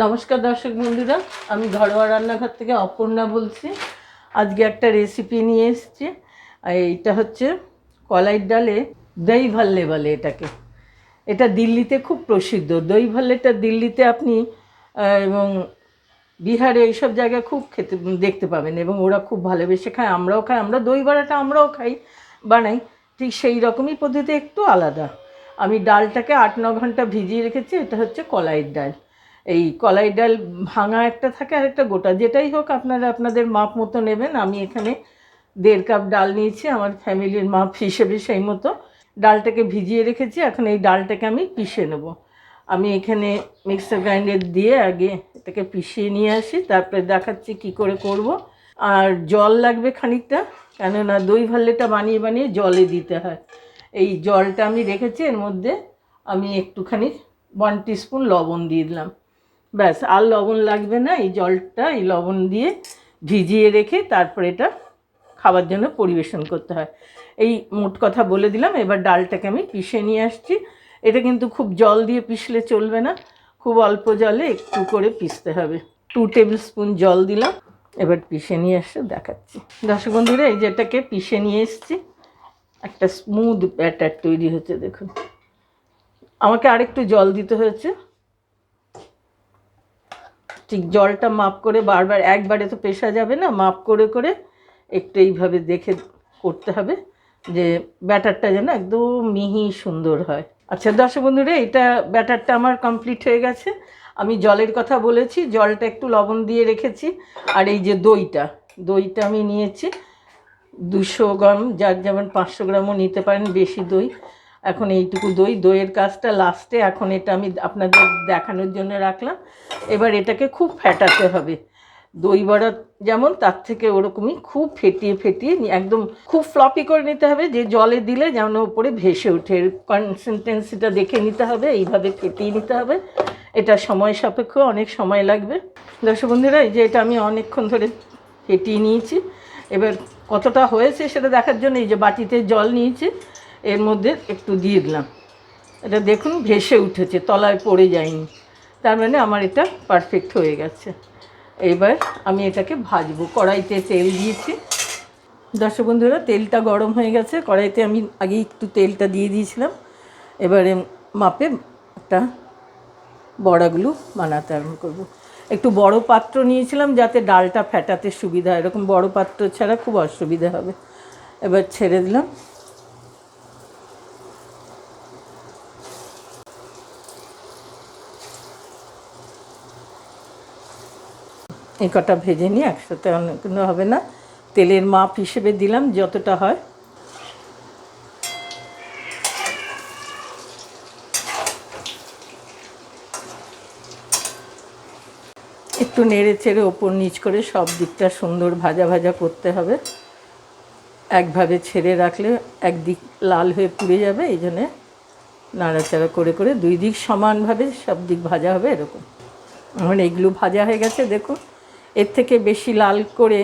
নমস্কার দর্শক বন্ধুরা, আমি ঘরোয়া রান্নাঘর থেকে অপর্ণা বলছি। আজকে একটা রেসিপি নিয়ে এসেছি। এইটা হচ্ছে কলাইয়ের ডালে দই ভাল্লে বলে এটাকে। এটা দিল্লিতে খুব প্রসিদ্ধ। দই ভাল্লেটা দিল্লিতে আপনি এবং বিহারে এইসব জায়গায় খুব খেতে দেখতে পাবেন এবং ওরা খুব ভালোবেসে খায়, আমরাও খাই। আমরা দই বড়াটা আমরাও খাই, বানাই ঠিক সেই রকমই পদ্ধতি, একটু আলাদা। আমি ডালটাকে 8-9 ঘন্টা ভিজিয়ে রেখেছি। এটা হচ্ছে কলাইয়ের ডাল। এই কলাই ডাল ভাঙা একটা থাকে আর একটা গোটা, যেটাই হোক আপনারা আপনাদের মাপ মতো নেবেন। আমি এখানে 1.5 কাপ ডাল নিয়েছি, আমার ফ্যামিলির মাপ হিসেবে সেই মতো ডালটাকে ভিজিয়ে রেখেছি। এখন এই ডালটাকে আমি পিষে নেব। আমি এখানে মিক্সার গ্রাইন্ডার দিয়ে আগে এটাকে পিষিয়ে নিয়ে আসি, তারপরে দেখাচ্ছি কি করে করব। আর জল লাগবে খানিকটা, কেননা দই ভাল্লেটা বানিয়ে বানিয়ে জলে দিতে হয়। এই জলটা আমি রেখেছি, এর মধ্যে আমি একটুখানি 1 টিস্পুন লবণ দিয়ে দিলাম। ব্যাস, আর লবণ লাগবে না। এই জলটা এই লবণ দিয়ে ভিজিয়ে রেখে তারপরে এটা খাবার জন্য পরিবেশন করতে হয়। এই মোট কথা বলে দিলাম। এবার ডালটাকে আমি পিষে নিয়ে আসছি। এটা কিন্তু খুব জল দিয়ে পিষলে চলবে না, খুব অল্প জলে একটু করে পিষতে হবে। 2 টেবিল স্পুন জল দিলাম। এবার পিষে নিয়ে এসে দেখাচ্ছি। দর্শক বন্ধুরা, এই যেটাকে পিষে নিয়ে এসেছি, একটা স্মুথ ব্যাটার তৈরি হচ্ছে। দেখুন, আমাকে আরেকটু জল দিতে হয়েছে। ঠিক জলটা মাপ করে, বারবার একবারে তো পেশা যাবে না, মাপ করে করে একটু এইভাবে দেখে করতে হবে যে ব্যাটারটা যেন একদম মিহি সুন্দর হয়। আচ্ছা দর্শক বন্ধুরা, এটা ব্যাটারটা আমার কমপ্লিট হয়ে গেছে। আমি জলের কথা বলেছি, জলটা একটু লবণ দিয়ে রেখেছি। আর এই যে দইটা আমি নিয়েছি 200 গ্রাম, যার যেমন 500 গ্রামও নিতে পারেন, বেশি দই। এখন এইটুকু দইয়ের কাজটা লাস্টে, এখন এটা আমি আপনাদের দেখানোর জন্য রাখলাম। এবার এটাকে খুব ফেটাতে হবে। দই বড়া যেমন, তার থেকে ওরকমই খুব ফেটিয়ে একদম খুব ফ্লপি করে নিতে হবে, যে জলে দিলে যেন উপরে ভেসে ওঠে। কনসিস্টেন্সিটা দেখে নিতে হবে, এইভাবে ফেটিয়ে নিতে হবে। এটা সময় সাপেক্ষ, অনেক সময় লাগবে। দর্শক বন্ধুরা, এই যে এটা আমি অনেকক্ষণ ধরে ফেটিয়ে নিয়েছি। এবার কতটা হয়েছে সেটা দেখার জন্য এই যে বাটিতে জল নিয়েছি, এর মধ্যে একটু দিয়ে দিলাম। এটা দেখুন ভেসে উঠেছে, তলায় পড়ে যায়নি, তার মানে আমার এটা পারফেক্ট হয়ে গেছে। এবার আমি এটাকে ভাজবো। কড়াইতে তেল দিয়েছি। দর্শক বন্ধুরা, তেলটা গরম হয়ে গেছে। কড়াইতে আমি আগে একটু তেলটা দিয়ে দিয়েছিলাম। এবারে মাপে একটা বড়াগুলো বানাতে আরম্ভ করব। একটু বড় পাত্র নিয়েছিলাম যাতে ডালটা ফেটাতে সুবিধা হয়, এরকম বড় পাত্র ছাড়া খুব অসুবিধা হবে। এবার ছেড়ে দিলাম। এই কটা ভেজে নিয়ে একসাথে, অনেক হবে না, তেলের মাপ হিসেবে দিলাম যতটা হয়। একটু নেড়ে চেড়ে ওপর নিচ করে সব দিকটা সুন্দর ভাজা ভাজা করতে হবে। একভাবে ছেড়ে রাখলে একদিক লাল হয়ে পুড়ে যাবে, এই জন্যে নাড়াচাড়া করে করে 2 দিক সমানভাবে সব দিক ভাজা হবে। এরকম আমার এইগুলো ভাজা হয়ে গেছে। দেখুন, এর থেকে বেশি লাল করে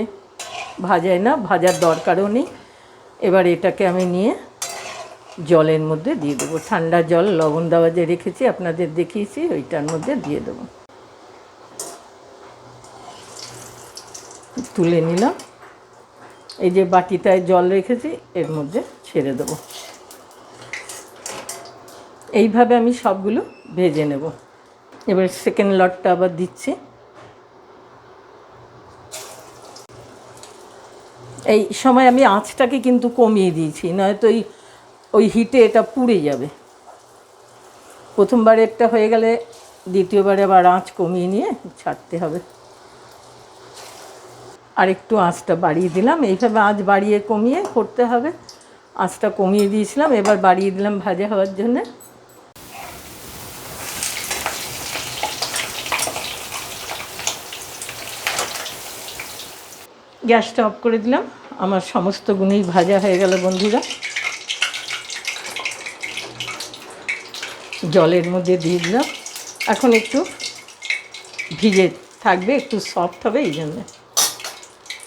ভাজায় না, ভাজার দরকারও নেই। এবার এটাকে আমি নিয়ে জলের মধ্যে দিয়ে দেবো। ঠান্ডা জল, লবণ দেওয়া যে রেখেছি আপনাদের দেখিয়েছি, ওইটার মধ্যে দিয়ে দেবো। তুলে নিলাম। এই যে বাটিটায় জল রেখেছি, এর মধ্যে ছেড়ে দেবো। এইভাবে আমি সবগুলো ভেজে নেব। এবার সেকেন্ড লটটা আবার দিচ্ছি। এই সময় আমি আঁচটাকে কিন্তু কমিয়ে দিয়েছি, নয়তো ওই হিটে এটা পুড়ে যাবে। প্রথমবারেরটা হয়ে গেলে দ্বিতীয়বারে আবার আঁচ কমিয়ে নিয়ে ছাড়তে হবে। আর একটু আঁচটা বাড়িয়ে দিলাম। এইভাবে আঁচ বাড়িয়ে কমিয়ে করতে হবে। আঁচটা কমিয়ে দিয়েছিলাম, এবার বাড়িয়ে দিলাম ভাজা হওয়ার জন্যে। গ্যাসটা অফ করে দিলাম। আমার সমস্ত গুণেই ভাজা হয়ে গেল বন্ধুরা। জলের মধ্যে দিয়ে দিলাম। এখন একটু ভিজে থাকবে, একটু সফট হবে, এই জন্যে।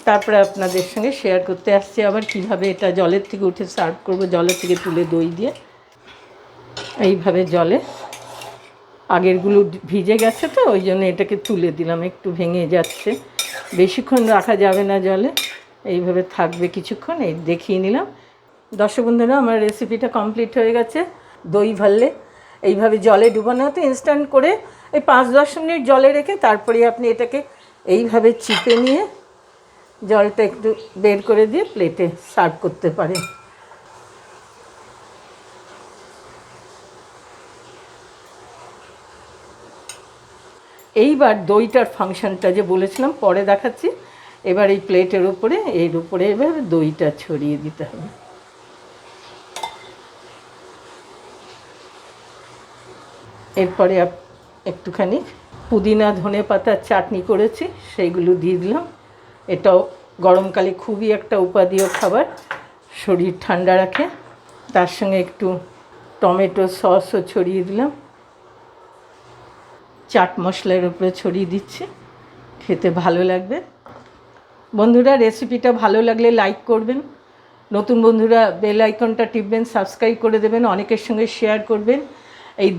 তারপরে আপনাদের সঙ্গে শেয়ার করতে আসছি আবার কিভাবে এটা জলের থেকে উঠে সার্ভ করব। জলের থেকে তুলে দই দিয়ে এইভাবে জলে আগেরগুলো ভিজে গেছে তো ওই জন্য এটাকে তুলে দিলাম, একটু ভেঙে যাচ্ছে, বেশিক্ষণ রাখা যাবে না জলে, এইভাবে থাকবে কিছুক্ষণ, এই দেখিয়ে নিলাম। দর্শক বন্ধুরা, আমার রেসিপিটা কমপ্লিট হয়ে গেছে। দই ভাল্লে এইভাবে জলে ডুবানো হতো, ইনস্ট্যান্ট করে এই 5-10 মিনিট জলে রেখে তারপরে আপনি এটাকে এইভাবে চিপে নিয়ে জলটা একটু বের করে দিয়ে প্লেটে সার্ভ করতে পারেন। এইবার দইটার ফাংশনটা যে বলেছিলাম পরে দেখাচ্ছি। এবার এই প্লেটের উপরে এর উপরে এবার দইটা ছড়িয়ে দিতে হবে। এরপরে একটুখানি পুদিনা ধনে পাতার চাটনি করেছি, সেইগুলো দিয়ে দিলাম। এটাও গরমকালে খুবই একটা উপাদেয় খাবার, শরীর ঠান্ডা রাখে। তার সঙ্গে একটু টমেটো সসও ছড়িয়ে দিলাম, চাট মশলার উপরে ছড়িয়ে দিচ্ছি, খেতে ভালো লাগবে। বন্ধুরা, রেসিপিটা ভালো লাগলে লাইক করবেন, নতুন বন্ধুরা বেল আইকনটা টিপবেন, সাবস্ক্রাইব করে দেবেন, অনেকের সঙ্গে শেয়ার করবেন। এই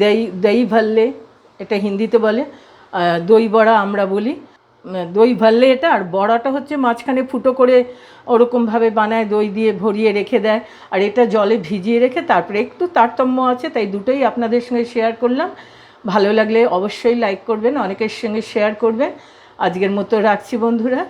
দই ভাল্লে, এটা হিন্দিতে বলে, দই বড়া আমরা বলি, দই ভাল্লে এটা। আর বড়াটা হচ্ছে মাঝখানে ফুটো করে ওরকমভাবে বানায়, দই দিয়ে ভরিয়ে রেখে দেয়, আর এটা জলে ভিজিয়ে রেখে তারপরে একটু তারতম্য আছে, তাই দুটোই আপনাদের সঙ্গে শেয়ার করলাম। ভালো লাগলে অবশ্যই লাইক করবেন, অনেকের সঙ্গে শেয়ার করবেন। আজকের মতো রাখছি বন্ধুরা।